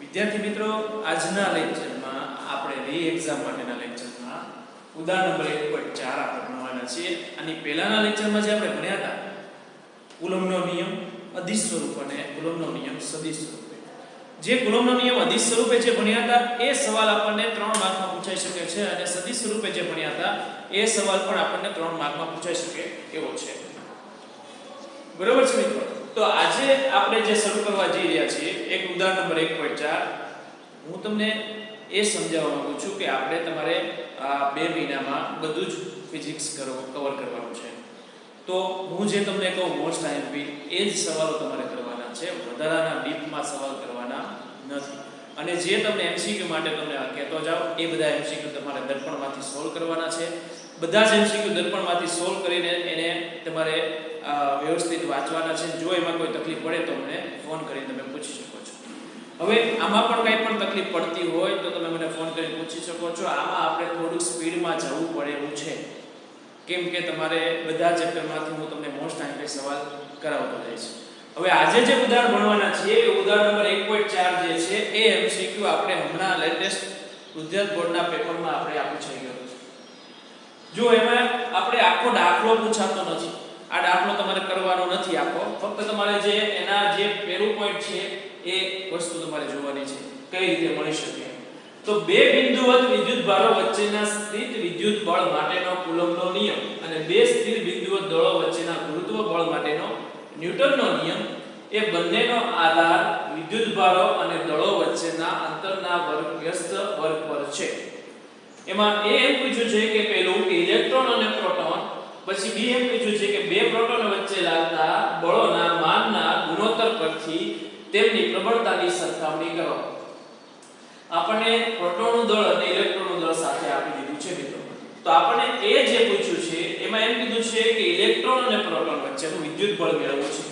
વિદ્યાર્થી મિત્રો, આજના લેક્ચરમાં આપણે રી એક્ઝામ માટેના લેક્ચરમાં ઉદાહરણ નંબર 1.4 આપણે ભણવાના છીએ. અને પહેલાના લેક્ચરમાં જે આપણે ભણ્યા હતા કુલમ્બનો નિયમ અદિશ સ્વરૂપ અને કુલમ્બનો નિયમ સદિશ સ્વરૂપે, જે કુલમ્બનો નિયમ અદિશ સ્વરૂપે જે ભણ્યા હતા એ સવાલ આપણને 3 માર્કમાં પૂછાઈ શકે છે, અને સદિશ સ્વરૂપે જે ભણ્યા હતા એ સવાલ પણ આપણને 3 માર્કમાં પૂછાઈ શકે એવો છે. બરોબર છે મિત્રો? તો આજે આપણે જે શરૂ કરવા જઈ રહ્યા છીએ એક ઉદાહરણ નંબર 1.4. હું તમને એ સમજાવવા માંગુ છું કે આપણે તમારે 2 મહિનામાં બધું જ ફિઝિક્સ કવર કરવાનું છે. તો હું જે તમને કહું મોસ્ટ આઈએમપી એ જ સવાલો તમારે કરવાના છે, વધારાના ડીપમાં સવાલ કરવાના નથી. અને જે તમને એમસીક્યુ માટે તમને કહેતો જાવ એ બધા એમસીક્યુ તમારે દર્પણમાંથી સોલ્વ કરવાના છે. બધા જ એમસીક્યુ દર્પણમાંથી સોલ્વ કરીને એને તમારે વ્યવસ્થિત વાંચવાના છે. જો એમાં કોઈ તકલીફ પડે તો મને ફોન કરીને તમે પૂછી શકો છો. હવે આમાં પણ કંઈ પણ તકલીફ પડતી હોય તો તમે મને ફોન કરીને પૂછી શકો છો. આમાં આપણે થોડું સ્પીડમાં જવું પડે એવું છે, કેમ કે તમારે બધા ચેપ્ટરમાંથી હું તમને મોસ્ટ આઈએમપી સવાલ કરાવતો રહીશ. હવે આજે જે ઉદાહરણ ભણવાના છીએ એ ઉદાહરણ નંબર 1.4 જે છે એ એમસીક્યુ આપણે હમણાં લેટેસ્ટ ગુજરાત બોર્ડના પેપરમાં આપણે પૂછાઈ ગયો છે. જો એમાં આપણે આખો દાખલો પૂછાતો નથી. આ દાખલો તમારે કરવાનો નથી આખો, ફક્ત તમારે જે એના જે પહેલું પોઈન્ટ છે એ વસ્તુ તમારે જોવાની છે, કઈ રીતે મળી શકે. તો બે બિંદુવત વિદ્યુત ભારો વચ્ચેના સ્થિત વિદ્યુત બળ માટેનો કુલમ્બનો નિયમ અને બે સ્થિર બિંદુવત દળો વચ્ચેના ગુરુત્વ બળ માટેનો ન્યૂટનનો નિયમ એ બંનેનો આધાર વિદ્યુત ભારો અને દળો વચ્ચેના અંતરના વ્યસ્ત વર્ગ પર છે. એમાં એ એમ પૂછ્યું છે કે પહેલું કે ઇલેક્ટ્રોન અને પ્રોટોન, પછી બી એમ પૂછ્યું છે કે બે પ્રોટોન વચ્ચે લાગતા બળોના માનના ગુણોત્તર પરથી તેમની પ્રબળતાની સરખામણી કરો. આપણને પ્રોટોનનું દળ અને ઇલેક્ટ્રોનનું દળ સાથે આપી દીધું છે મિત્રો. તો આપણને એ જે પૂછ્યું છે એમાં એમ કીધું છે કે ઇલેક્ટ્રોન અને પ્રોટોન વચ્ચેનું વિદ્યુત બળ મેળવવું છે.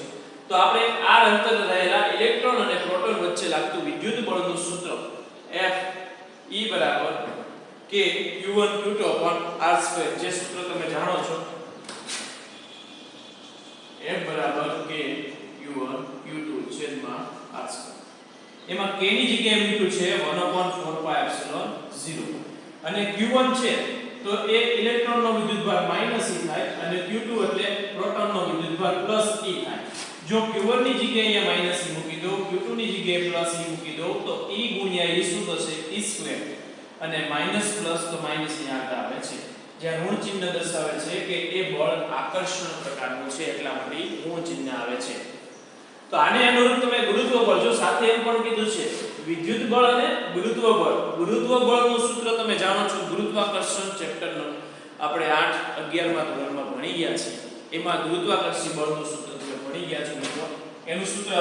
તો આપણે આ અંતર રહેલા ઇલેક્ટ્રોન અને પ્રોટોન વચ્ચે લાગતું વિદ્યુત બળનું સૂત્ર F E બરાબર કે Q1 Q2 R2, જે સૂત્ર તમે જાણો છો. F બરાબર કે Q1 Q2 છેદમાં R2. એમાં k ની જગ્યાએ મૂક્યું છે 1/4πε0 અને Q1 છે તો એ ઇલેક્ટ્રોનનો વિદ્યુતભાર -e થાય અને Q2 એટલે પ્રોટોનનો વિદ્યુતભાર +e થાય. જો Q1 ની જગ્યાએ અહીંયા -e મૂકી દો, Q2 ની જગ્યાએ +e મૂકી દો તો e ગુણ્યા e શું થશે? e2, અને માઈનસ પ્લસ તો માઈનસ ની આગળ આવે છે. જ્યાં ઋણ ચિહ્ન દર્શાવે છે કે એ બળ આકર્ષણ પ્રકારનું છે, એટલા માટે ઋણ ચિહ્ન આવે છે. તો આને અનુરૂપ તમે ગુરુત્વ બળ, જો સાથે એમ પણ કીધું છે વિદ્યુત બળ અને ગુરુત્વ બળ. ગુરુત્વ બળનું સૂત્ર તમે જાણો છો, ગુરુત્વાકર્ષણ ચેપ્ટરનો આપણે 8 11મા ધોરણમાં ભણી ગયા છીએ. એમાં ગુરુત્વાકર્ષી બળનું સૂત્ર તમે ભણી ગયા છો મિત્રો. એનું સૂત્ર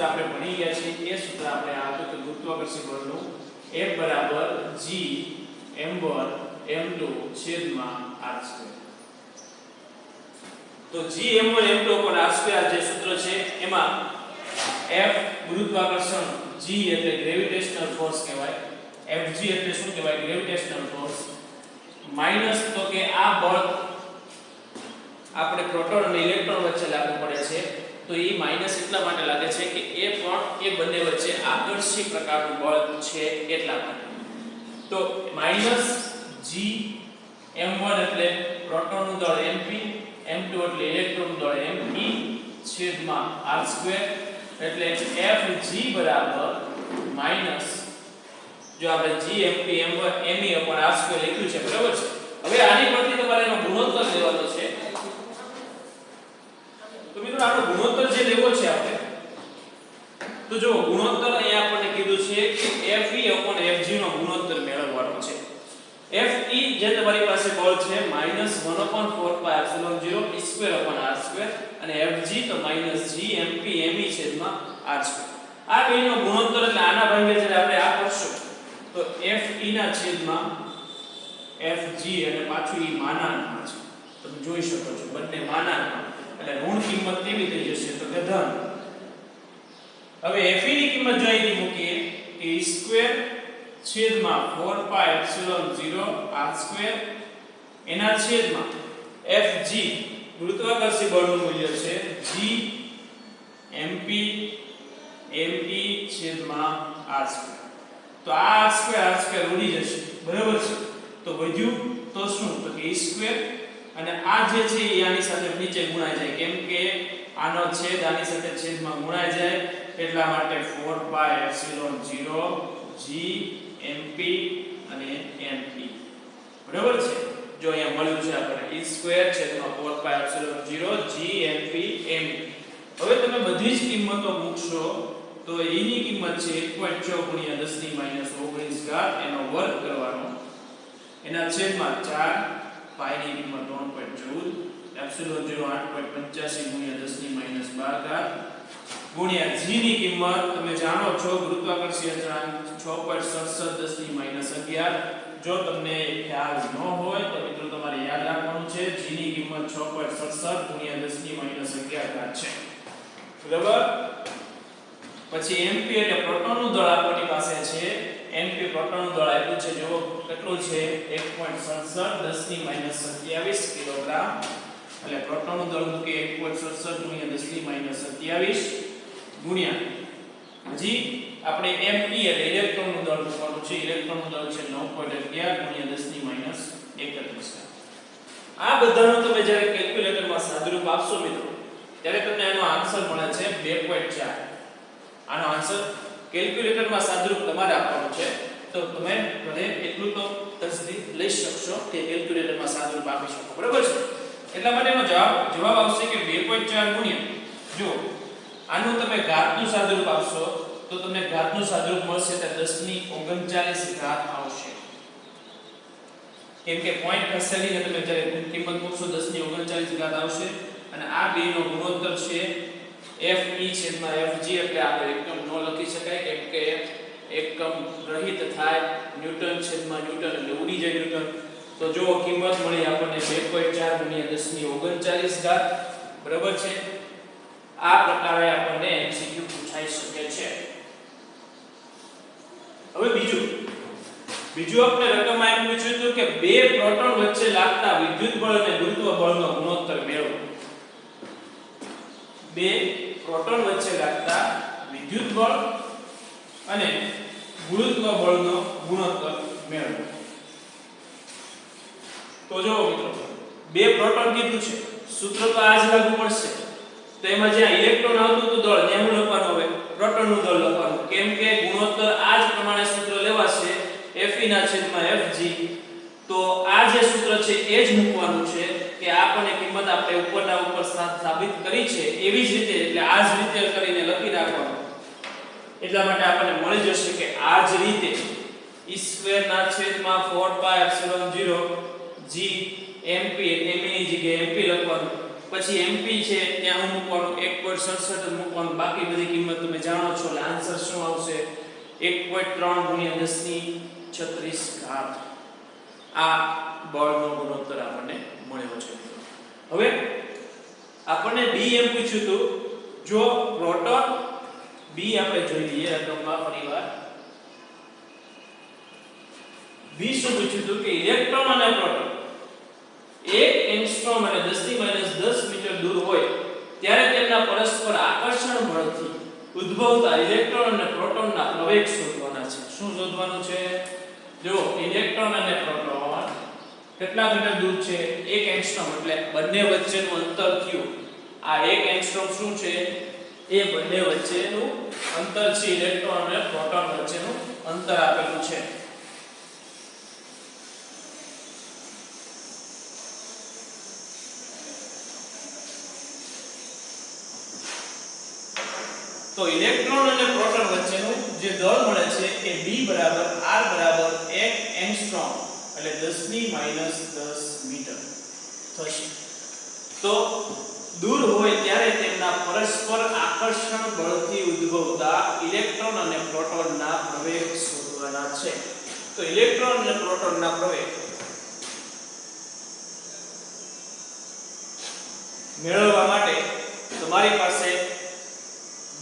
આપણે ભણી ગયા છીએ. એ સૂત્ર આપણે આ હતું કે ગુરુત્વાકર્ષી બળનું F બરાબર G m1 m2 છેદમાં r2. તો G m1 m2 ઉપર r2 જે સૂત્ર છે એમાં F ગુરુત્વાકર્ષણ, G એટલે ગ્રેવિટેશનલ ફોર્સ કહેવાય, Fg એટલે શું કહેવાય? ગ્રેવિટેશનલ ફોર્સ, માઈનસ તો કે આ બળ આપણે પ્રોટોન અને ઇલેક્ટ્રોન વચ્ચે લાગુ પડે છે. તો એ માઈનસ એટલા માટે લાગે છે કે એ બંને વચ્ચે આકર્ષી પ્રકારનું બળ છે એટલા માટે. તો માઈનસ G m1 એટલે પ્રોટોનનું દળ mp, m2 એટલે ઇલેક્ટ્રોનનું દળ me છેદમાં r2, એટલે Fg બરાબર માઈનસ, જો આપણે G mp m1 me r2 લખ્યું છે, બરાબર છે. હવે આની પરથી તમારે એનો ગુણોત્તર લેવાનો છે. તો મિત્રો આનો ગુણોત્તર જે લેવો છે આપણે, તો જો ગુણોત્તર અહીંયા આપણને કીધું છે કે Fe Fg નો ગુણોત્તર મેળવવાનો છે. Fe જે તમારી પાસે બળ છે -1/4πε0 e2/r2 અને Fg તો -G mp me છેદમાં r2. આ બેનો ગુણોત્તર એટલે આના ભાગ્યા જ્યારે આપણે આ કરશું તો Fe ના છેદમાં Fg, અને પાછું ઈ માનાંકમાં છે. તમે જોઈ શકો છો બંને માનાંકમાં, એટલે ઋણ કિંમત કેવી થઈ જશે તો કે ધન. હવે Fe ની કિંમત જો અહીંથી મૂકીએ કે e2 છેદમાં 4πε0 r2 એના છેદમાં Fg ગુરુત્વાકર્ષી બળનું મૂલ્ય છે G mp me છેદમાં r². તો આ r² ઉડી જશે, બરાબર છે. તો વધ્યું તો શું, તો કે e² અને આ જે છે એ આની સાથે નીચે ગુણાઈ જાય, કેમ કે આનો છેદ આની સાથે છેદમાં ગુણાઈ જાય, એટલા માટે 4πε0 g mp અને np. બરાબર છે. જો અહીંયા મળ્યું છે આપણે e² છેદમાં 4πε0 g mp np. હવે તમે બધી જ કિંમતો મૂકશો તો e ની કિંમત છે 1.6 ગુણ્યા 10 ની માઈનસ 19 ઘાત એનો વર્ગ કરવાનો, એના છેદમાં 4 પાઈ ની કિંમત 3.14 એપ્સિલોન 0 8.85 ગુણ્યા 10 ની માઈનસ 12 ઘાત ગુણ્યા g ની કિંમત તમે જાણો છો ગુરુત્વાકર્ષીય અચળાંક 6.67 10 ની માઈનસ 11. જો તમને ખ્યાલ ન હોય તો મિત્રો તમારે યાદ રાખવાનું છે g ની કિંમત 6.67 ગુણ્યા 10 ની માઈનસ 11 ઘાત છે, બરાબર. પછી mp એટલે પ્રોટોનનું દળ આપણી પાસે છે, mp પ્રોટોનનું દળ આપ્યું છે, જો કેટલું છે 1.67 10 ની માઈનસ 27 કિલોગ્રામ. એટલે પ્રોટોનનું દળ મૂકી 1.67 ગુણ્યા 10 ની માઈનસ 27 ગુણ્યા હજી આપણે me એટલે ઇલેક્ટ્રોનનું દળ મૂકવાનું છે, ઇલેક્ટ્રોનનું દળ છે 9.11 ગુણ્યા 10 ની માઈનસ 31. આ બધાનું તમે જ્યારે કેલ્ક્યુલેટરમાં સાદુરૂપ આપશો મિત્રો ત્યારે તમને આનો આન્સર મળે છે 2.4. આનો આન્સર કેલ્ક્યુલેટરમાં સાદુરૂપ તમારે આપવાનું છે, તો તમે ઘરે એટલું તો તસદીક લઈ શકશો કે કેલ્ક્યુલેટરમાં સાદુરૂપ આપી શકો, બરાબર છે. એટલા માટેનો જવાબ આવશે કે 2.4 ગુણ્યા, જો આનું તમે ઘાતનું સાદુરૂપ આપશો તો તમને ઘાતનું સાદુરૂપ મળશે તે 10 ની 39 ઘાત આવશે, કેમ કે પોઈન્ટ ખસેડીને તમે જ્યારે કિંમત મૂકશો 10 ની 39 ઘાત આવશે. અને આ બેનો ગુણોત્તર છે fe છેદમાં fg, એટલે આપણે એકમ ન લખી શકાય કેમ કે એકમ રહિત થાય, ન્યૂટન છેદમાં ન્યૂટન એટલે ઉડી જાય ન્યૂટન. તો જો કિંમત મળી આપણને 2.4 ગુણ્યા 10 ની 39 ઘાત, બરાબર છે. આ પ્રકારે આપણને MCQ પૂછાઈ શકે છે. હવે બીજું આપણે રકમ આપ્યું છે તો કે બે પ્રોટોન વચ્ચે લાગતા વિદ્યુત બળ અને ગુરુત્વ બળનો ગુણોત્તર મેળવો. બે પ્રોટોન વચ્ચે લાગતા વિદ્યુત બળ અને ગુરુત્વ બળનો ગુણોત્તર મેળવો. તો જો મિત્રો બે પ્રોટોન કીધું છે, સૂત્ર તો આ જ લાગુ પડશે. તો એમાં જ્યાં ઇલેક્ટ્રોન આવતું હતું દળ ત્યાં હું લખવાનું, હવે પ્રોટોનનું દળ લખવાનું, કેમ કે ગુણોત્તર આ જ પ્રમાણે સૂત્ર લેવાશે Fe ના છેદમાં Fg. તો આ જે સૂત્ર છે એ જ મૂકવાનું છે કે આપણને કિંમત આપણે ઉપરના ઉપર સાબિત કરી છે એવી જ રીતે, એટલે આ જ રીતે કરીને લખી નાખવાનું. એટલા માટે આપણને મળી જશે કે આ જ રીતે e² ના છેદમાં 4πε0 g mp, m ની જગ્યાએ mp લખવાનું. પછી mp છે ત્યાં હું મૂકવાનું 1.67 મૂકવાનું, બાકી બધી કિંમત તમે જાણો છો. એટલે આન્સર શું આવશે 1.3 ગુણ્યા 10 ની 36 ઘાત. આ બળનો ગુણોત્તર આપણને મળ્યો છે. હવે આપણને d એમ પૂછ્યું હતું, જો પ્રોટોન b આપણે જોઈ લઈએ રકમમાં ફરીવાર. b શું પૂછ્યું હતું કે ઇલેક્ટ્રોન અને પ્રોટોન 1 એંગસ્ટ્રોમ અને 10 ની માઈનસ 10 મીટર દૂર હોય ત્યારે તેમના પરસ્પર આકર્ષણ બળથી ઉદ્ભવતા ઇલેક્ટ્રોન અને પ્રોટોનના પ્રવેગ શોધવાના છે. શું શોધવાનું છે? જો ઇલેક્ટ્રોન અને પ્રોટોન કેટલા મીટર દૂર છે? 1 એંગસ્ટ્રોમ, એટલે બંને વચ્ચેનું અંતર થયું. આ 1 એંગસ્ટ્રોમ શું છે? એ બંને વચ્ચેનું અંતર છે, ઇલેક્ટ્રોન અને પ્રોટોન વચ્ચેનું અંતર આપેલું છે. તો ઇલેક્ટ્રોન અને પ્રોટોન વચ્ચેનું જે દળ મળે છે એ B બરાબર R બરાબર 1 એંગસ્ટ્રોમ એટલે 10 ની માઈનસ 10 મીટર થશે. તો દૂર હોય ત્યારે તેમના પરસ્પર આકર્ષણ બળથી ઉદ્ભવતા ઇલેક્ટ્રોન અને પ્રોટોનના પ્રવેગ શોધવાના છે. તો ઇલેક્ટ્રોન અને પ્રોટોનના પ્રવેગ મેળવવા માટે તમારી પાસે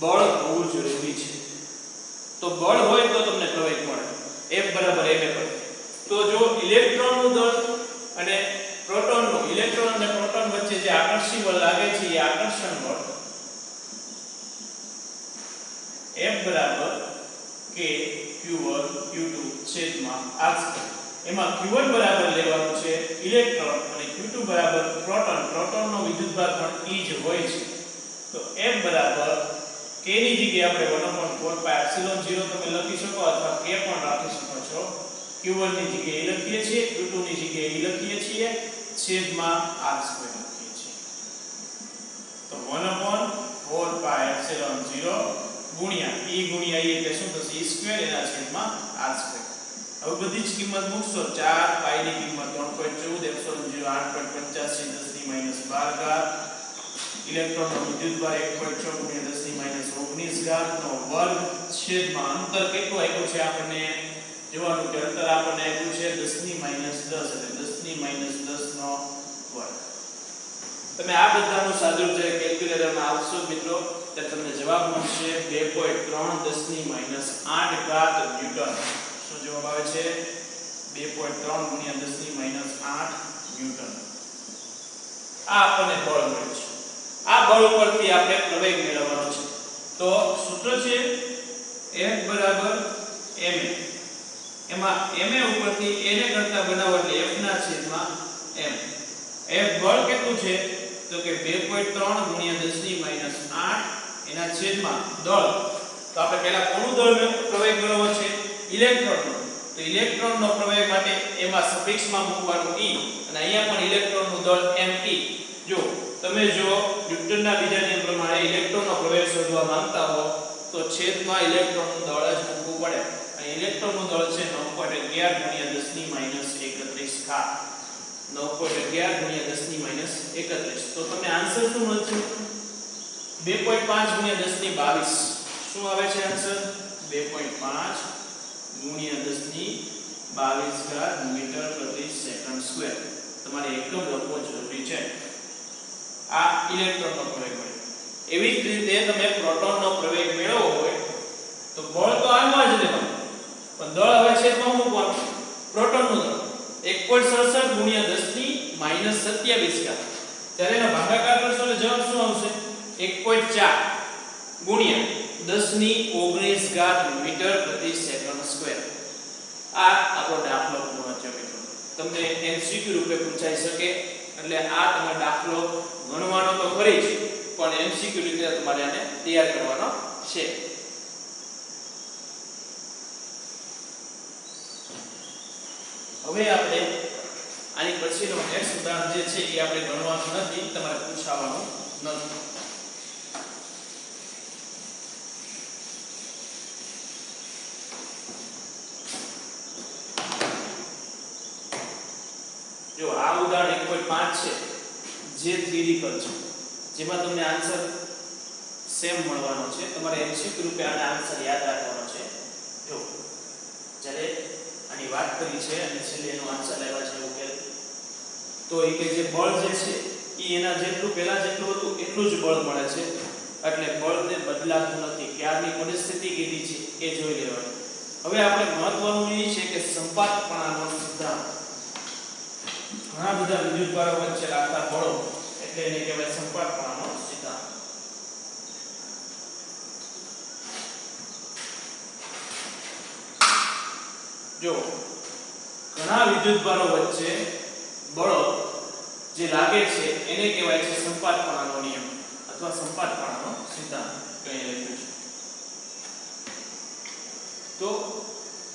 બળ હોવું જરૂરી છે. તો બળ હોય તો તમને પ્રવેગ મળે. F બરાબર ma. તો જો ઇલેક્ટ્રોનનું દળ અને પ્રોટોનનું, ઇલેક્ટ્રોન અને પ્રોટોન વચ્ચે જે આકર્ષી બળ લાગે છે એ આકર્ષણ બળ F બરાબર K Q1 Q2 છેદમાં R². એમાં Q1 બરાબર લેવાનું છે ઇલેક્ટ્રોન અને Q2 બરાબર પ્રોટોન. પ્રોટોનનો વિદ્યુતભાર પણ E જ હોય છે. તો F બરાબર K ની જગ્યાએ આપણે 1/4πε0 તમે લખી શકો અથવા K પણ રાખી શકો છો. Q1 ની જગ્યાએ લખીએ છીએ, Q2 ની જગ્યાએ લખીએ છીએ, છેદમાં R² લખીએ છીએ. તો 1/4πε0 ગુણ્યા E ગુણ્યા E એટલે શું થશે? E² એના છેદમાં R². હવે બધી જ કિંમત મૂકશો. 4 પાઈ ની કિંમત 3.14 8.85 10 - 12 ઇલેક્ટ્રોનનો વિદ્યુતભાર 1.6 ગુણ્યા 10 - 19 નો વર્ગ છેદમાં અંતર કેટલું આપ્યું છે આપણને જોવાનું કે અંતર આપણને આપ્યું છે 10 - 10 એટલે 10 - 10 નો વર્ગ. તમે આ બધાનું સાદુરૂપ કેલ્ક્યુલેટરમાં આપશો મિત્રો ત્યારે તમને જવાબ મળશે 2.3 10 - 8 ન્યૂટન. શું જવાબ આવે છે? 2.3 ગુણ્યા 10 - 8 ન્યૂટન. આ આપણને બળ મળે છે. આ બળ ઉપરથી આપણે પ્રવેગ મેળવવાનો છે. તો સૂત્ર છે F બરાબર ma. એમાં ma ઉપરથી a ને કરતા બનાવો એટલે F ના છેદમાં m. F બળ કેટલું છે? તો કે 2.3 ગુણ્યા 10 - 8 એના છેદમાં દળ. તો આપણે પહેલા કોનું દળ પ્રવેગ મેળવવો છે? ઇલેક્ટ્રોનનો. તો ઇલેક્ટ્રોનનો પ્રવેગ માટે એમાં સફિક્સમાં મૂકવાનું e અને અહીંયા પણ ઇલેક્ટ્રોનનું દળ me. જો તમે જો ન્યૂટનના બીજા નિયમ પ્રમાણે ઇલેક્ટ્રોનનો પ્રવેગ શોધવા માંગતા હો તો છેદમાં ઇલેક્ટ્રોનનું દળ જ મૂકવું પડે. અને ઇલેક્ટ્રોનનું દળ છે 9.11 ગુણ્યા 10 - 31 ઘાત. 9.11 ગુણ્યા 10 - 31. તો તમને આન્સર શું મળશે? 2.5 ગુણ્યા 10 - 22. શું આવે છે આન્સર? 2.5 ગુણ્યા 10 - 22 મીટર પ્રતિ સેકન્ડ સ્ક્વેર. તમારે એકમ લખવો જરૂરી છે. આ ઇલેક્ટ્રોનનો પ્રવેગ મળ્યો. એવી જ રીતે તમે પ્રોટોનનો પ્રવેગ મેળવવો હોય તો બળ તો આમાં જ લેવાનું, પણ દળ હવે છે તો મૂકવાનું. પ્રોટોનનું દળ 1.67 ગુણ્યા 10 - 27 ત્યારે એનો ભાગાકાર કરશો એટલે જવાબ શું આવશે? 1.4 ગુણ્યા 10 - 19 મીટર પ્રતિ સેકન્ડ સ્ક્વેર. આ આપણો દાખલો પૂર્ણ છે મિત્રો. તમને એમસીક્યુ રૂપે પૂછાઈ શકે એટલે આ તમે દાખલો ગણવાનો તો ખરી જ, પણ એમસીક્યુ રીતે તમારે આને તૈયાર કરવાનો છે. હવે આપણે આની પછીનો નેક્સ્ટ ઉદાહરણ જે છે એ આપણે ગણવાનું નથી, તમારે પૂછાવાનું નથી. જો આ ઉદાહરણ 1.5 છે જે થિયરિકલ છે, જેમાં તમને આન્સર સેમ મળવાનો છે. તમારે એમસીક્યુ રૂપે આનો આન્સર યાદ રાખવાનો છે. જો જ્યારે આની વાત કરી છે અને છેલ્લે એનો આન્સર આવ્યા છે ઉકેલ, તો એ કે જે બળ જે છે એ એના જેટલું પહેલા જેટલું હતું એટલું જ બળ મળે છે, એટલે બળને બદલાતું નથી. ક્યારની પરિસ્થિતિ કેવી છે એ જોઈ લેવાની. હવે આપણે મહત્વનું એ છે કે સંપાતપણાનો સિદ્ધાંત. ઘણા બધા વિદ્યુતભારો વચ્ચે લાગતા બળો એટલે એને કહેવાય સંપાતપણાનો સિદ્ધાંત. જો ઘણા વિદ્યુતભારો વચ્ચે બળો જે લાગે છે એને કહેવાય છે સંપાતપણાનો નિયમ અથવા સંપાતપણાનો સિદ્ધાંત કહી લખ્યું છે. તો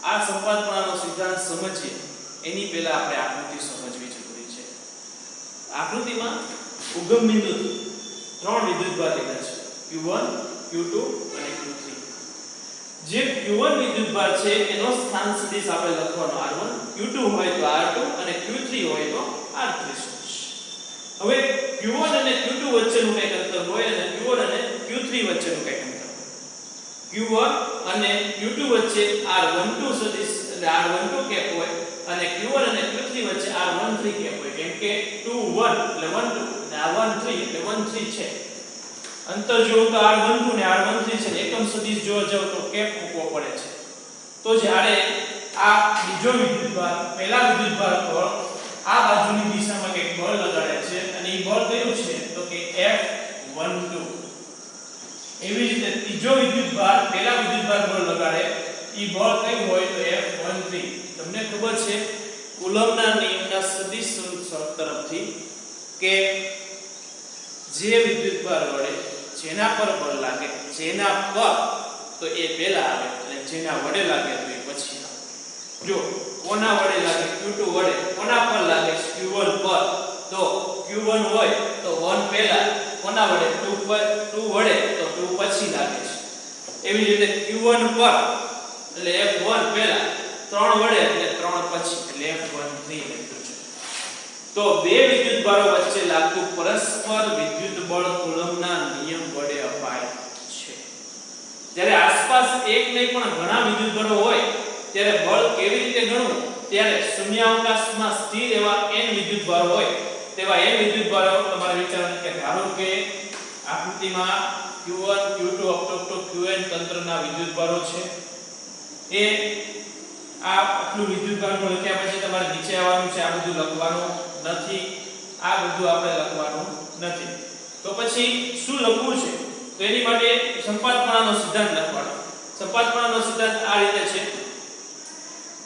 આ સંપાતપણાનો સિદ્ધાંત સમજીએ એની પહેલા આપણે આકૃતિ સમજવી જરૂરી છે. આકૃતિમાં ઉગમ બિંદુથી ત્રણ વિદ્યુતભાર લીધા છે, Q1, Q2 અને Q3. જે Q1 વિદ્યુતભાર છે એનો સ્થાન સદિશ આપણે લખવાનો R1, Q2 હોય તો R2 અને Q3 હોય તો R3 સદિશ. હવે Q1 અને Q2 વચ્ચેનું કંઈક અંતર હોય અને Q1 અને Q3 વચ્ચેનું કંઈક અંતર હોય. Q1 અને Q2 વચ્ચે R12 સદિશ એટલે R12 કેપ હોય અને Q1 અને Q3 વચ્ચે R13 કેપ હોય. કેમ કે 2 1 એટલે 12 અને R13 એટલે 13 છે. અંતર જો તો R12 ને R13 છે, એકમ સદિશ જોવા જાવ તો કેપ મૂકવો પડે છે. તો જ્યારે આ બીજો વિદ્યુતભાર પહેલા વિદ્યુતભાર પર આ બાજુની દિશામાં કંઈક બળ લગાડે છે અને એ બળ કયું છે તો કે F12. એવી રીતે ત્રીજો બીજો વિદ્યુતભાર પહેલા વિદ્યુતભાર બળ લગાડે ઈ બળ કયું હોય તો F13. તમને ખબર છે કુલમ્બના નિયમના સદિશ સ્વરૂપ તરફથી કે જે વિદ્યુતભાર વડે જેના પર બળ લાગે જેના પર તો એ પહેલા આવે અને જેના વડે લાગે તો એ પછી આવે. જો કોના વડે લાગે Q2 વડે કોના પર લાગે Q1 પર તો Q1 હોય તો 1 પહેલા કોના વડે 2 પર 2 વડે તો 2 પછી લાગે છે. એવી રીતે Q1 પર એટલે F1 પહેલા 3 વડે એટલે 3 પછી એટલે F13 લખ્યું છે. તો બે વિદ્યુતભારો વચ્ચે લાગતું પરસ્પર વિદ્યુત બળ કુલમ્બના નિયમ વડે અપાય છે. જ્યારે આસપાસ એક નહીં પણ ઘણા વિદ્યુતભારો હોય ત્યારે બળ કેવી રીતે ગણવું ત્યારે શૂન્યાવકાશમાં સ્થિર એવા n વિદ્યુતભારો હોય તેવા n વિદ્યુતભારો તમારે વિચારવાનું કે ધારો કે આકૃતિમાં Q1 Q2 up to Qn તંત્રના વિદ્યુતભારો છે. એ આ આટલું વિદ્યુતભારો લખ્યા પછી તમારે નીચે આવવાનું છે. આ બધું લખવાનું નથી. આ બધું આપણે લખવાનું નથી. તો પછી શું લખવું છે તો એની માટે સંપાતપણાનો સિદ્ધાંત લખવાનો. સંપાતપણાનો સિદ્ધાંત આ રીતે છે.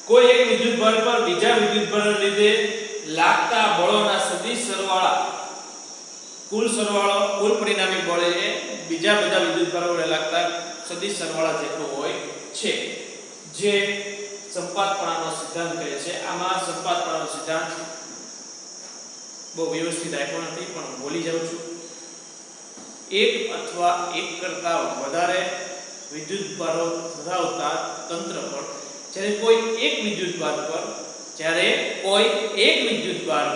કોઈ એક વિદ્યુતભાર પર બીજા વિદ્યુતભારને લીધે લાગતા બળોના સદિશ સરવાળા કુલ પરિણામી બળ એ બીજા બધા વિદ્યુતભારો વડે લાગતા સદિશ સરવાળા જેટલો હોય છે, જે સંપાતપણાનો સિદ્ધાંત કહે છે. આમાં સંપાતપણાનો સિદ્ધાંત બહુ વ્યવસ્થિત આપ્યો નથી પણ હું બોલી જાઉં છું. એક અથવા એક કરતા વધારે વિદ્યુતભારો ધરાવતા તંત્ર પર જ્યારે કોઈ એક વિદ્યુતભાર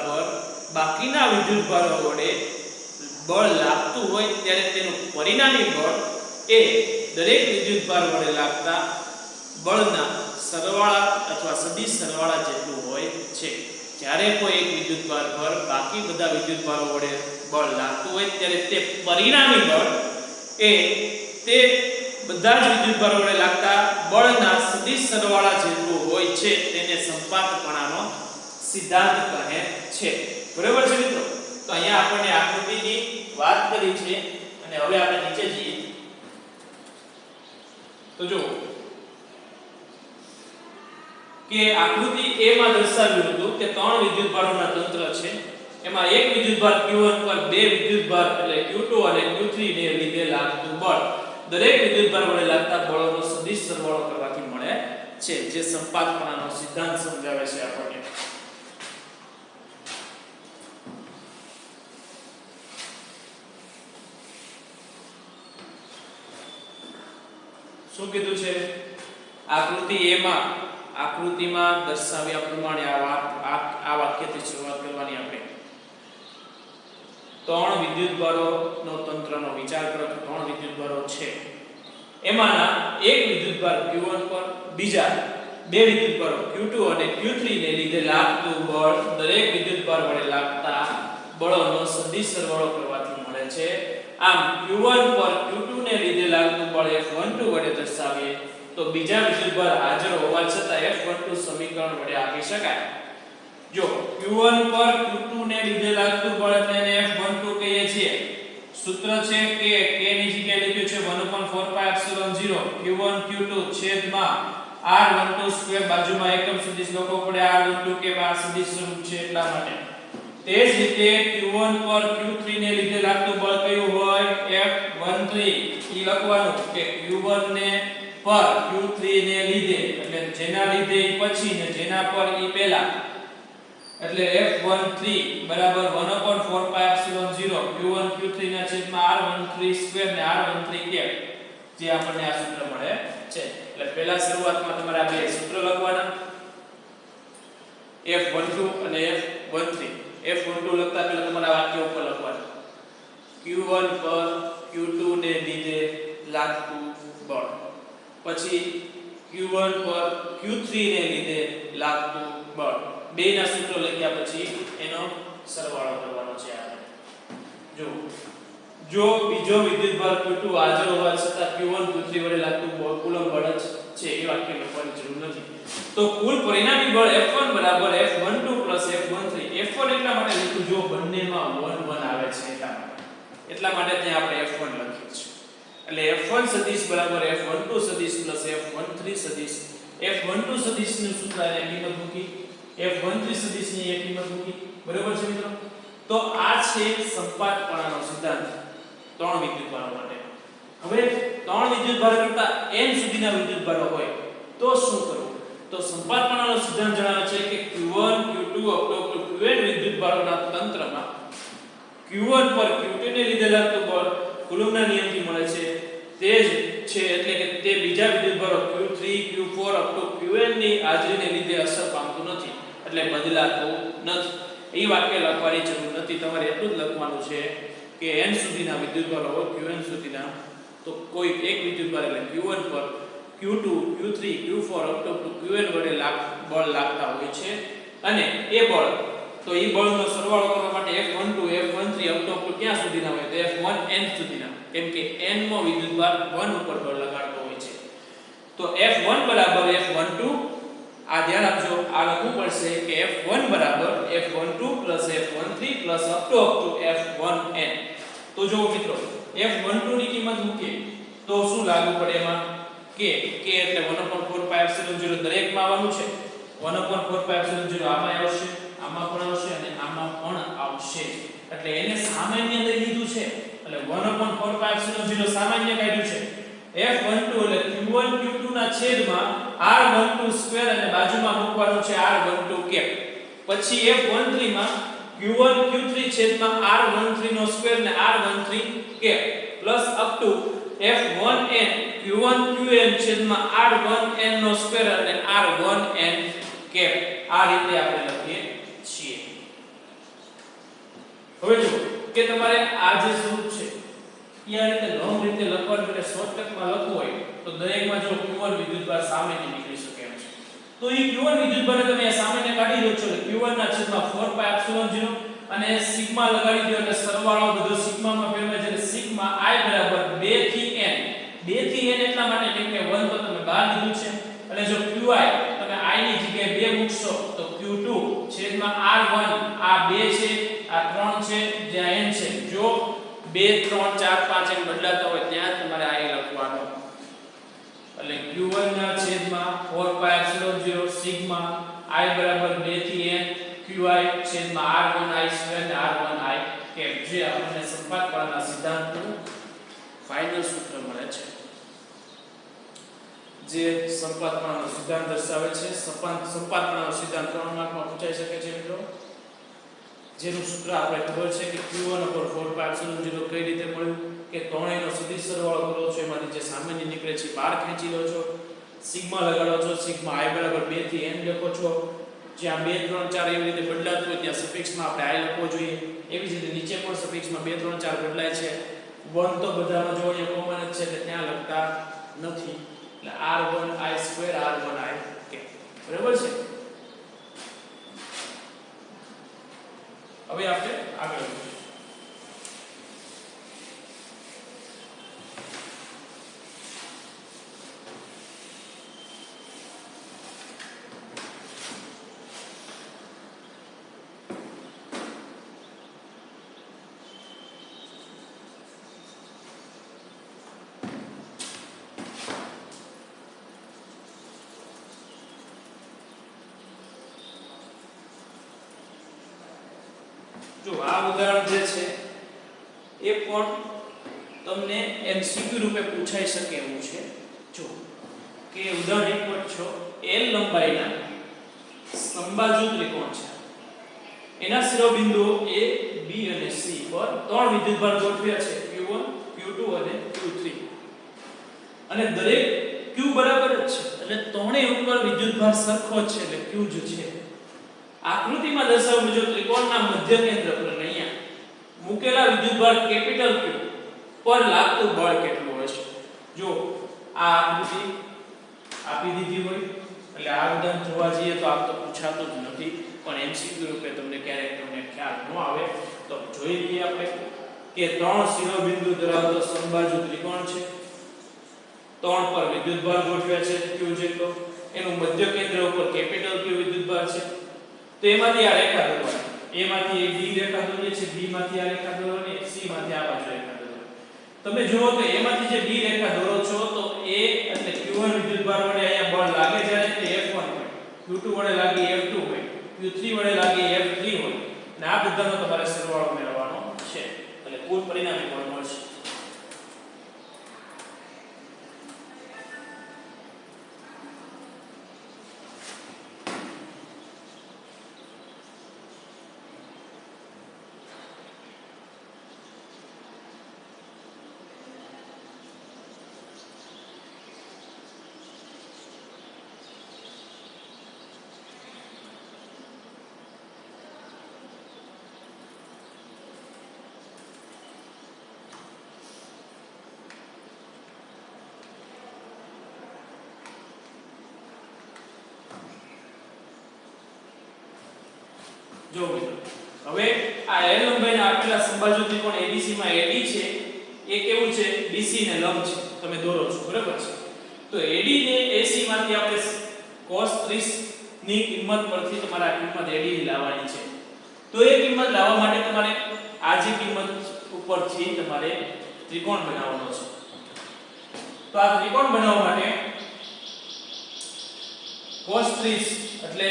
પર બાકીના વિદ્યુતભારો વડે બળ લાગતું હોય ત્યારે તેનું પરિણામી બળ એ દરેક વિદ્યુતભાર વડે લાગતા બળના સરવાળા અથવા સદિશ સરવાળા જેટલું હોય છે. જ્યારે કોઈ એક વિદ્યુતભાર પર બાકી બધા વિદ્યુતભારો વડે બળ લાગતું હોય ત્યારે તે પરિણામી બળ એ તે બધા જ વિદ્યુતભારો વડે લાગતા બળના સદિશ સરવાળા જેટલું હોય છે. તેને સંપાતપણાનો સિદ્ધાંત કહે છે. બરાબર છે મિત્રો? તો અહીંયા આપણને આકૃતિની વાત કરી છે અને હવે આપણે નીચે જઈએ તો જો કે આકૃતિ A માં દર્શાવ્યું હતું કે ત્રણ વિદ્યુતભારોના તંત્ર છે. એમાં એક વિદ્યુતભાર Q1 પર બે વિદ્યુતભાર એટલે Q2 અને Q3 ને લીધે લાગતું બળ દરેક વિદ્યુતભાર વડે લાગતા બળોનો સદિશ સરવાળો કરવાથી મળે છે, જે સંપાતપણાનો સિદ્ધાંત સમજાવે છે આપણને. શું કીધું છે? આકૃતિમાં દર્શાવ્યા પ્રમાણે આ વાક્યથી શરૂઆત કરવાની. આપણે ત્રણ વિદ્યુતભારોનો તંત્રનો વિચાર કરો તો ત્રણ વિદ્યુતભારો છે. એમાંના એક વિદ્યુતભાર Q1 પર બીજા બે વિદ્યુતભારો Q2 અને Q3 ને લીધે લાગતું બળ દરેક વિદ્યુતભાર વડે લાગતા બળોનો સદિશ સરવાળો કરવાથી મળે છે. આમ Q1 પર Q2 ને લીધે લાગતું બળ F12 વડે દર્શાવીએ તો બીજા વિદ્યુતભાર હાજર હોવા છતાં F12 સમીકરણ વડે આપી શકાય. જો Q1 પર Q2 ને લીધે લાગતું બળ એટલે એને F12 કહીએ છીએ. સૂત્ર છે કે k ની જગ્યાએ લખ્યું છે 1/4πε0 Q1 Q2 છેદમાં R12 સ્ક્વેર બાજુમાં એકમ સદિશ લખવો પડે. R12 કે આ સદિશ સ્વરૂપ છે એટલા માટે. તે જ રીતે Q1 પર Q3 ને લીધે લાગતું બળ કયું હોય? F13. ઈ લખવાનું કે Q1 ને પર Q3 ને લીધે એટલે જેના લીધે ઈ પછી ને જેના પર ઈ પહેલા એટલે F13 બરાબર 1/4πε0 Q1 Q3 ના છેદમાં R13 સ્ક્વેર ને R13 કેપ, જે આપણને આ સૂત્ર મળે છે. એટલે પહેલા શરૂઆતમાં તમારે આ બે સૂત્ર લખવાના F12 અને F13. F12 લખતા પહેલા તમારે વાક્ય ઉપર લખવાનું Q1 પર Q2 ને લીધે લાગતું બળ, પછી Q1 પર Q3 ને લીધે લાગતું બળ. બેના સૂત્રો લખ્યા પછી એનો સરવાળો કરવાનો છે આપણે. જો બીજો વિદ્યુતભાર Q2 હાજર હોવા છતાં Q1 Q3 વડે લાગતું કુલમ બળ જ છે એ વાક્ય લખવાની જરૂર નથી. તો કુલ પરિણામી બળ F1 બરાબર F12 F13. F1 એટલા માટે લખ્યું જો બંનેમાં 1 1 આવે છે એટલા માટે ત્યાં આપણે F1 લખ્યું છે. એટલે F1 સદિશ બરાબર F12 સદિશ પ્લસ F13 સદિશ F12 સદિશનું સૂત્ર અને કિંમત મૂકી F13 સદિશની એક કિંમત મૂકી બરાબર છે મિત્રો તો આ છે સંપાતપણાનો સિદ્ધાંત ત્રણ વિદ્યુતભારો માટે હવે ત્રણ વિદ્યુતભાર કરતા n સુધીના વિદ્યુતભારો હોય તો શું કરવું તો સંપાતપણાનો સિદ્ધાંત જણાવે છે કે Q1 Q2 up to Qn વિદ્યુતભારોના તંત્રમાં Q1 પર Q2 ને લીધે લાગતું બળ કુલમ્બના નિયમથી મળે છે તે જ છે એટલે કે તે બીજા વિદ્યુતભારો Q3 Q4 up to Qn ની હાજરીને લીધે અસર પામતું નથી એટલે બદલાતું નથી એ વાક્ય લખવાની જરૂર નથી તમારે એટલું જ લખવાનું છે કે n સુધીના વિદ્યુતભારો હોય Qn સુધીના તો કોઈ એક વિદ્યુતભાર એટલે Q1 પર Q2 Q3 Q4 up to Qn વડે બળ લાગતા હોય છે અને એ બળ તો એ બળનો સરવાળો કરવા માટે F12 F13 up to ક્યાં સુધીના હોય તો F1n સુધીના કેમ કે n મો વિદ્યુતભાર 1 ઉપર બળ લગાડતો હોય છે તો F1 બરાબર F12 આ ધ્યાન આપજો આ લખવું પડશે કે F1 બરાબર F12 F13 up to F1n તો જો મિત્રો F12 ની કિંમત મૂકીએ તો શું લાગુ પડે એમાં k એટલે 1/4πε0 દરેકમાં આવવાનું છે 1/4πε0 આમાં આવશે આમાં પણ આવશે અને આમાં પણ આવશે એટલે એને સામાન્ય લઈ લીધું છે એટલે 1/4πε0 સામાન્ય કાઢ્યું છે F12 એટલે Q1 Q2 ના છેદમાં R12 સ્ક્વેર અને બાજુમાં મૂકવાનું છે R12 કેપ પછી F13 માં Q1 Q3 છેદમાં R13 નો સ્ક્વેર ને R13 cap plus up to F1n Q1 Qn છેદમાં R1n નો સ્ક્વેર અને R1n કેપ આ રીતે આપણે લખીએ છીએ હવે જો કે તમારે આ જે સ્વરૂપ છે એ આ રીતે લોંગ રીતે લખવાનું એટલે શોર્ટકટમાં લખવું હોય તો દરેકમાં જો Q1 વિદ્યુતભાર સામાન્ય નીકળી શકે એમ છે તો એ Q1 વિદ્યુતભાર તમે આ સામાન્ય કાઢી લો છો એટલે Q1 ના છેદમાં 4πε0 અને સિગ્મા લગાડી દો એટલે સરવાળો બધો સિગ્મામાં ફેરવાય છે એટલે સિગ્મા i બરાબર 2 થી n 2 થી n એટલા માટે કેમ કે 1 તો તમે બહાર લીધું છે એટલે જો Qi તમે i ની જગ્યાએ 2 મૂકશો તો Q2 છેદમાં R1 આ 2 છે આ 3 છે જ્યાં n છે જો 2 3 4 5 એમ બદલાતા હોય ત્યાં તમારે i લખવાનો એટલે Q1 ના છેદમાં 4πε0 સિગ્મા i બરાબર 2 થી n Qi છેદમાં R1i સ્ક્વેર ને R1i કેપ જે આપણને સંપાતપણાના સિદ્ધાંતનું ફાઇનલ સૂત્ર મળે છે જે સંપાતપણાનો સિદ્ધાંત દર્શાવે છે સંપાતપણાનો સિદ્ધાંત 3 માર્કમાં પૂછાઈ શકે છે મિત્રો જેનું સૂત્ર આપણે ખબર છે કે Q1/4πε0 કઈ રીતે મળ્યું કે ત્રણેયનો સદિશ સરવાળો કરો છો એમાંથી જે સામાન્ય નીકળે છે બહાર ખેંચી લો છો સિગ્મા લગાડો છો સિગ્મા i બરાબર 2 થી n લખો છો જ્યાં 2 3 4 એવી રીતે બદલાતું હોય ત્યાં સફિક્સમાં આપણે i લખવો જોઈએ એવી જ રીતે નીચે પણ સફિક્સમાં 2 3 4 બદલાય છે 1 તો બધામાં જો અહીંયા કોમન જ છે એટલે ત્યાં લખતા નથી એટલે R1i સ્ક્વેર R1i કે બરાબર છે હવે આપણે આગળ વધીએ જો આ ઉદાહરણ જે છે એ પણ તમને MCQ રૂપે પૂછાઈ શકે એવું છે જો કે ઉદાહરણ 1.6 L લંબાઈના સમબાજુ ત્રિકોણ છે એના શિરોબિંદુઓ A B અને C પર ત્રણ વિદ્યુતભાર ગોઠવ્યા છે Q1 Q2 અને Q3 અને દરેક Q બરાબર જ છે એટલે ત્રણેય ઉપર વિદ્યુતભાર સરખો જ છે એટલે Q જ છે આકૃતિમાં દર્શાવ્યા મુજબ ત્રિકોણના મધ્ય કેન્દ્ર પર અહીંયા મૂકેલા વિદ્યુતભાર કેપિટલ Q પર લાગતું બળ કેટલું હશે જો આ આકૃતિ આપી દીધી હોય એટલે આ ઉદાહરણ જોવા જઈએ તો આપ તો પૂછાતું જ નથી પણ MCQ રૂપે તમને ક્યારેક તમને ખ્યાલ ન આવે તો જોઈ લઈએ આપણે કે ત્રણ શિરોબિંદુ ધરાવતો સમબાજુ ત્રિકોણ છે ત્રણ પર વિદ્યુતભાર ગોઠવ્યા છે Q જેટલો એનું મધ્ય કેન્દ્ર ઉપર કેપિટલ Q વિદ્યુતભાર છે તો એમાંથી આ રેખા દોરવાની A માંથી એક D રેખા દોરીએ છે B માંથી આ રેખા દોરવાની C માંથી આ બાજુ રેખા દોરવાની તમે જુઓ તો એમાંથી જે બી રેખા દોરો છો તો એ એટલે q1 વિદ્યુતભાર વડે અહીંયા બળ લાગે જ્યારે તે F1 હોય, q2 વડે લાગે F2 હોય, q3 વડે લાગે F3 હોય, અને આ બધાનો તમારે સરવાળો મેળવવાનો છે, એટલે કુલ પરિણામી બળ મળશે. જો મિત્રો હવે આ L લંબાઈના આપેલા સમબાજુ ત્રિકોણ ABC માં AD છે એ કેવું છે BC ને લંબ છે, તમે દોરો છો બરાબર છે. તો AD ને AC માંથી આપણે cos 30 ની કિંમત પરથી તમારે આ કિંમત AD ની લાવવાની છે. તો એ કિંમત લાવવા માટે તમારે આ જે કિંમત ઉપરથી તમારે ત્રિકોણ બનાવવાનો છે. તો આ ત્રિકોણ બનાવવા માટે cos 30 એટલે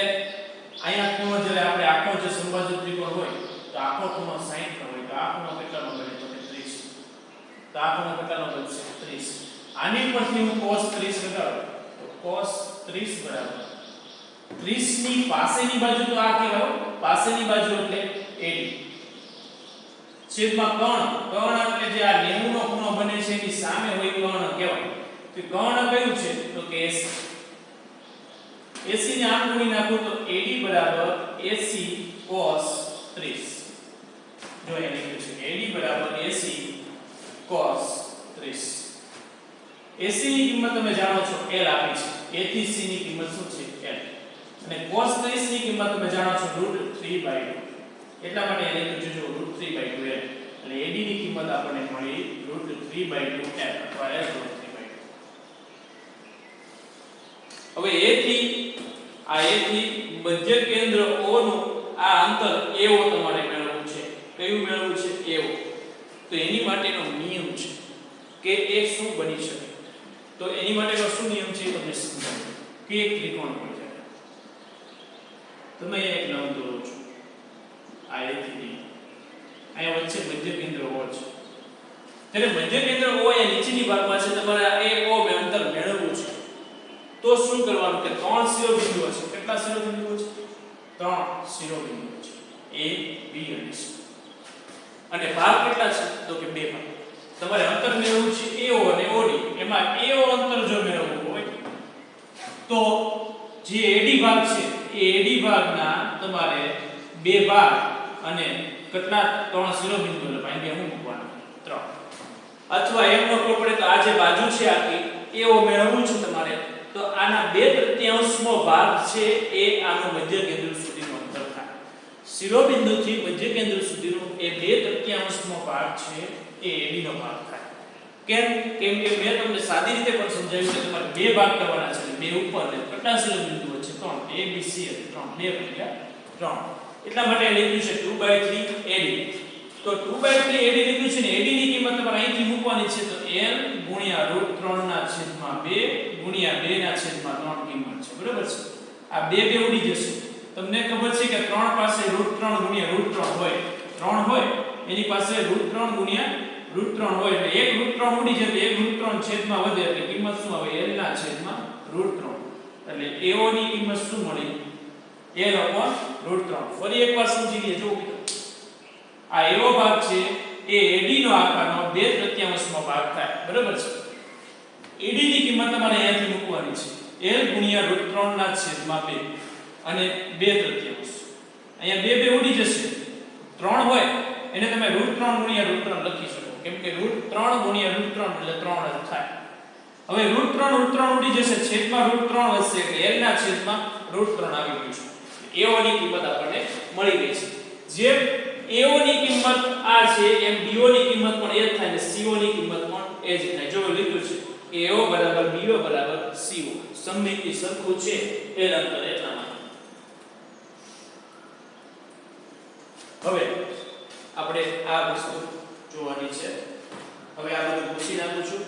અહીંયા ખૂણો જ્યારે આપણે આખો જે સમબાજુ ત્રિકોણ હોય તો આખો ખૂણો 60 હોય, તો આ ખૂણો કેટલાનો બને તો 30. તો આ ખૂણો કેટલાનો બનશે 30. આની પરથી હું cos 30 લગાડું તો cos 30 બરાબર 30 ની પાસેની બાજુ તો આ કહેવાય, પાસેની બાજુ એટલે AD છેદમાં કર્ણ એટલે જે આ 90 નો ખૂણો બને છે એની સામે હોય કર્ણ કહેવાય. તો કર્ણ કયું છે તો કે AC ને આમ ગુણી નાખું તો AD બરાબર AC cos 30. જો એ લખ્યું છે AD બરાબર AC cos 30. AC ની કિંમત તમે જાણો છો L આપી છે, A થી C ની કિંમત શું છે L, અને cos 30 ની કિંમત તમે જાણો છો √3/2. એટલા માટે એ લખ્યું છે જો √3/2L, એટલે AD ની કિંમત આપણને મળી √3/2L અથવા L √3/2. હવે A થી મધ્ય કેન્દ્ર O નું આ અંતર AO તમારે મેળવવું છે. કયું મેળવવું છે AO. તો એની માટેનો નિયમ છે કે એ શું બની શકે. તો એની માટેનો શું નિયમ છે તમને સમજાવું કે એક ત્રિકોણ હોય છે, તમે એક લંબ દોરો છો આ A થી B, અહીંયા વચ્ચે મધ્ય કેન્દ્ર O છે. ત્યારે મધ્ય કેન્દ્ર O એ નીચેની ભાગમાં છે, તમારે આ AO અંતર મેળવવું છે. તો શું કરવાનું કે ત્રણ શિરોબિંદુઓ છે. કેટલા શિરોબિંદુઓ છે? ત્રણ શિરોબિંદુઓ છે A B અને C. અને ભાગ કેટલા છે તો કે બે ભાગ. તમારે અંતર મેળવવું છે AO અને OD. એમાં AO અંતર જો મેળવવું હોય તો જે AD ભાગ છે એ AD ભાગના તમારે બે ભાગ અને કેટલા ત્રણ શિરોબિંદુ એટલે ભાઈ હું મૂકવાનું 3. અથવા એમ ન ખબર પડે તો આ જે બાજુ છે આખી AO મેળવવું છે તમારે, તો આના 2/3 ભાગ છે એ આનું મધ્ય કેન્દ્ર સુધીનું અંતર થાય. શિરોબિંદુથી મધ્ય કેન્દ્ર સુધીનો એ 2/3 ભાગ છે એ AD નો ભાગ થાય. કેમ કે મેં તમને સાદી રીતે પણ સમજાવ્યું કે તમારે બે ભાગ કરવાના છે, બે ઉપર ને કેટલા શિરોબિંદુઓ છે 3 A B C અને 3 2 ભાગ્યા 3. એટલા માટે લખ્યું છે 2/3 AD. તો 2/3 AD લખ્યું છે ને AD ની કિંમત તમારે અહીંથી મૂકવાની છે, તો L ગુણ્યા √3 ના છેદમાં 2 ગુણ્યા 2 ના છેદમાં 3 કિંમત છે બરાબર છે. આ 2 ઉડી જશે. તમને ખબર છે કે 3 પાસે √3 ગુણ્યા √3 હોય, 3 હોય એની પાસે √3 ગુણ્યા √3 હોય એટલે એક √3 ઉડી જાય, એક √3 છેદમાં વધે એટલે કિંમત શું આવે L ના છેદમાં √3. એટલે AO ની કિંમત શું મળી L/√3. ફરી એકવાર સમજી લઈએ. જો આ AO ભાગ છે એ AD નો આકારનો 2/3 ભાગ થાય બરાબર છે. AD ની કિંમત તમારે અહીંયાથી મૂકવાની છે L ગુણ્યા √3 ના છેદમાં 2 અને 2/3. અહીંયા 2 ઉડી જશે. 3 હોય એને તમે √3 ગુણ્યા √3 લખી શકો, કેમ કે √3 ગુણ્યા √3 એટલે 3 જ થાય. હવે √3 ઉડી જશે, છેદમાં √3 વધશે એટલે L ના છેદમાં √3 આવી ગયું છે. AO ની કિંમત આપણને મળી ગઈ છે. જેમ AO ની કિંમત આ છે એમ BO ની કિંમત પણ એ જ થાય અને CO ની કિંમત પણ એ જ થાય. જો લખ્યું છે AO બરાબર BO બરાબર CO. સમમિતિ સરખું છે L અંતર એટલા માટે. હવે આપણે આ વસ્તુ જોવાની છે. હવે આ બધું પૂછી નાખું છું.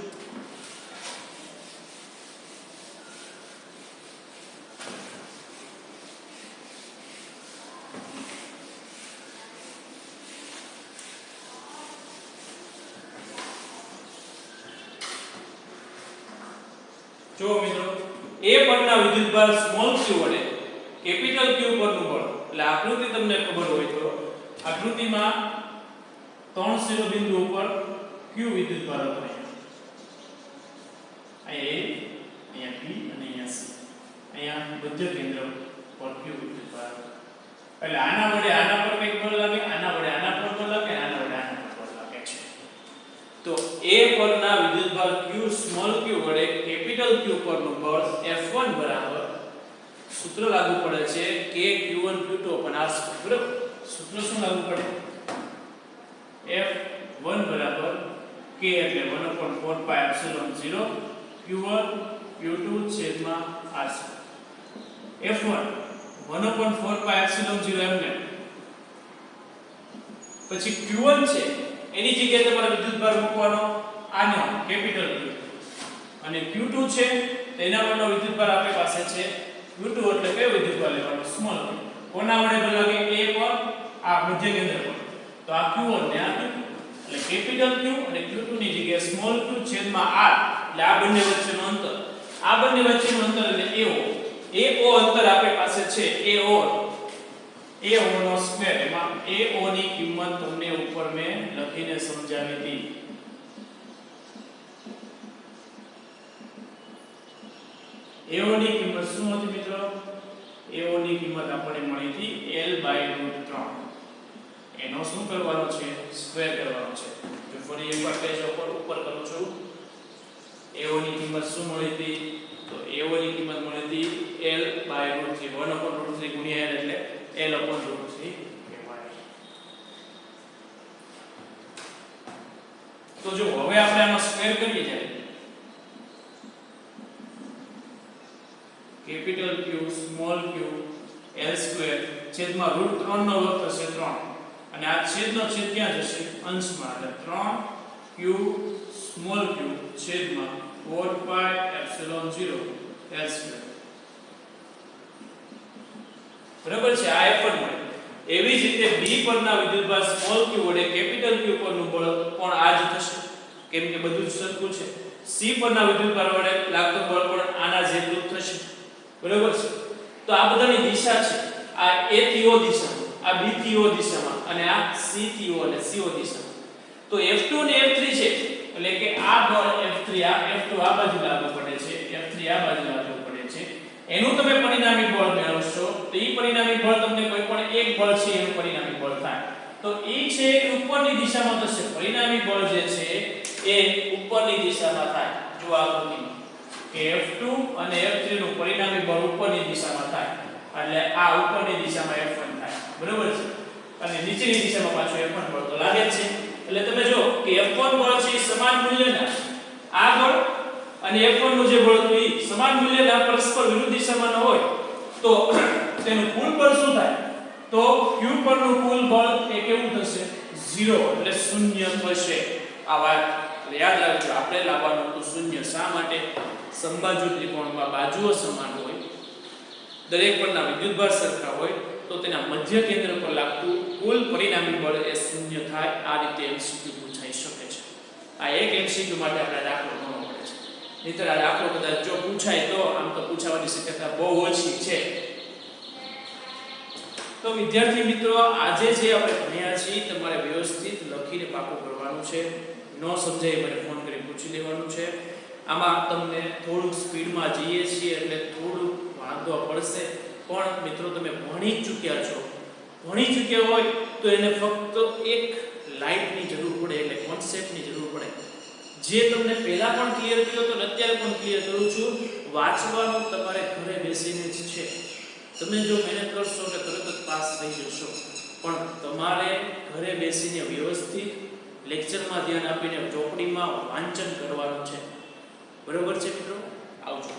જો મિત્રો એ પરના વિદ્યુતભાર સ્મોલ q વડે કેપિટલ Q પરનું બળ, એટલે આકૃતિ તમને ખબર હોય તો આકૃતિમાં 3 શિરોબિંદુ ઉપર q વિદ્યુતભાર હતો. અહીંયા P અને અહીંયા C, અહીંયા મધ્ય કેન્દ્ર પર q વિદ્યુતભાર. એટલે આના વડે આના પર કંઈક બળ લાગે, આના વડે આના પર બળ લાગે, આના વડે આના પર બળ લાગે છે. તો એ પરના વિદ્યુતભાર q સ્મોલ q વડે કેપિટલ Q પરનું બળ F1 બરાબર સૂત્ર લાગુ પડે છે K Q1 Q2 R². બરાબર, સૂત્ર શું લાગુ પડે? F1 બરાબર K એટલે 1/4 pi epsilon 0 Q1 Q2 છેદમાં R². F1 1/4 pi epsilon 0 એમને પછી Q1 છે એની જગ્યાએ તમારે વિદ્યુતભાર મૂકવાનો આનો કેપિટલ Q, અને Q2 છે તેના પરનો વિદ્યુતભાર આપણી પાસે છે Q2 એટલે કયો વિદ્યુતભાર લેવાનો? સ્મોલ. કોના વડે બળ લાગે? A પર, આ મધ્ય કેન્દ્ર પર. તો આ Q1 ને આ Q2, એટલે કેપિટલ Q અને Q2 ની જગ્યાએ સ્મોલ q છેદમાં R, એટલે આ બંને વચ્ચેનું અંતર. આ બંને વચ્ચેનું અંતર એટલે AO અંતર આપણી પાસે છે. AO નો સ્ક્વેર. એમાં AO ની કિંમત તમને ઉપર મેં લખીને સમજાવી હતી. AO ની કિંમત શું હતી મિત્રો? AO ની કિંમત આપણને મળી હતી L/√3. એનો શું કરવાનો છે? સ્ક્વેર કરવાનો છે. જો ફરી એકવાર પેજ ઉપર કરું છું, AO ની કિંમત શું મળી હતી? તો AO ની કિંમત મળી હતી L/√3. 1/√3 ગુણ્યા L એટલે L/√3 કહેવાય. તો જો હવે આપણે આનો સ્ક્વેર કરીએ જાય, capital Q small q L² છેદમાં √3 નો વર્ગ થશે 3, અને આ છેદનો છેદ ક્યાં જશે? અંશમાં. એટલે 3q સ્મોલ q છેદમાં 4 pi epsilon 0 L². બરાબર છે? આ F1 મળે. એવી જ રીતે B પરના વિદ્યુતભાર સ્મોલ q વડે કેપિટલ Q પરનું બળ પણ આ જ થશે, કેમ કે બધું જ સરખું છે. C પરના વિદ્યુતભાર વડે લાગતું બળ પણ આના જેટલું જ થશે. બરાબર છે? તો આ બધાની દિશા છે. આ A થી O દિશામાં, આ B થી O દિશામાં, અને આ C થી O અને CO દિશામાં. તો F2 અને F3 છે, એટલે કે આ બળ F3 આ F2 આ બાજુ લાગુ પડે છે, F3 આ બાજુ લાગુ પડે છે. એનું તમે પરિણામી બળ મેળવશો તો ઈ પરિણામી બળ તમને કોઈ પણ એક બળ છે એનું પરિણામી બળ થાય. તો ઈ છે એ ઉપરની દિશામાં થશે. પરિણામી બળ જે છે એ ઉપરની દિશામાં થાય. જો આ આકૃતિમાં કે F2 અને F3 નું પરિણામી બળ ઉપરની દિશામાં થાય, એટલે આ ઉપરની દિશામાં F1 થાય. બરાબર છે? અને નીચેની દિશામાં પાછું F1 બળ તો લાગે જ છે. એટલે તમે જો કે F1 બળ છે એ સમાન મૂલ્યના આ બળ અને F1 નું જે બળ હતું એ સમાન મૂલ્યના પરસ્પર વિરુદ્ધ દિશામાં ન હોય તો તેનું કુલ બળ શું થાય? તો Q પરનું કુલ બળ એ કેવું થશે? 0, એટલે શૂન્ય થશે. આ વાત યાદ રાખજો. આપણે લાવવાનું હતું શૂન્ય. શા માટે? સમબાજુ ત્રિકોણમાં બાજુઓ સમાન હોય, દરેક પરના વિદ્યુતભાર સરખા હોય, તો તેના મધ્ય કેન્દ્ર પર લાગતું કુલ પરિણામી બળ એ શૂન્ય થાય. આ રીતે MCQ પૂછાઈ શકે છે. આ એક MCQ માટે આપણે દાખલો ગણવો પડે છે. નહીંતર આ દાખલો કદાચ જો પૂછાય તો આમ તો પૂછાવાની શક્યતા બહુ ઓછી છે. તો વિદ્યાર્થી મિત્રો, આજે જે આપણે ભણ્યા છીએ તમારે વ્યવસ્થિત લખીને પાકું કરવાનું છે. ન સમજાય મને ફોન કરી પૂછી લેવાનું છે. આમાં તમને થોડું સ્પીડમાં જઈએ છીએ એટલે થોડું વાંધો પડશે, પણ મિત્રો તમે ભણી ચૂક્યા છો. ભણી ચૂક્યા હોય તો એને ફક્ત એક લાઇટની જરૂર પડે, એટલે કોન્સેપ્ટની જરૂર પડે. જે તમને પહેલા પણ ક્લિયર કર્યો તો અત્યારે પણ ક્લિયર કરું છું. વાંચવાનું તમારે ઘરે બેસીને જ છે. તમે જો મહેનત કરશો એટલે તરત જ પાસ થઈ જશો, પણ તમારે ઘરે બેસીને વ્યવસ્થિત લેક્ચરમાં ધ્યાન આપીને ચોપડીમાં વાંચન કરવાનું છે. બરોબર છે મિત્રો? આવજો.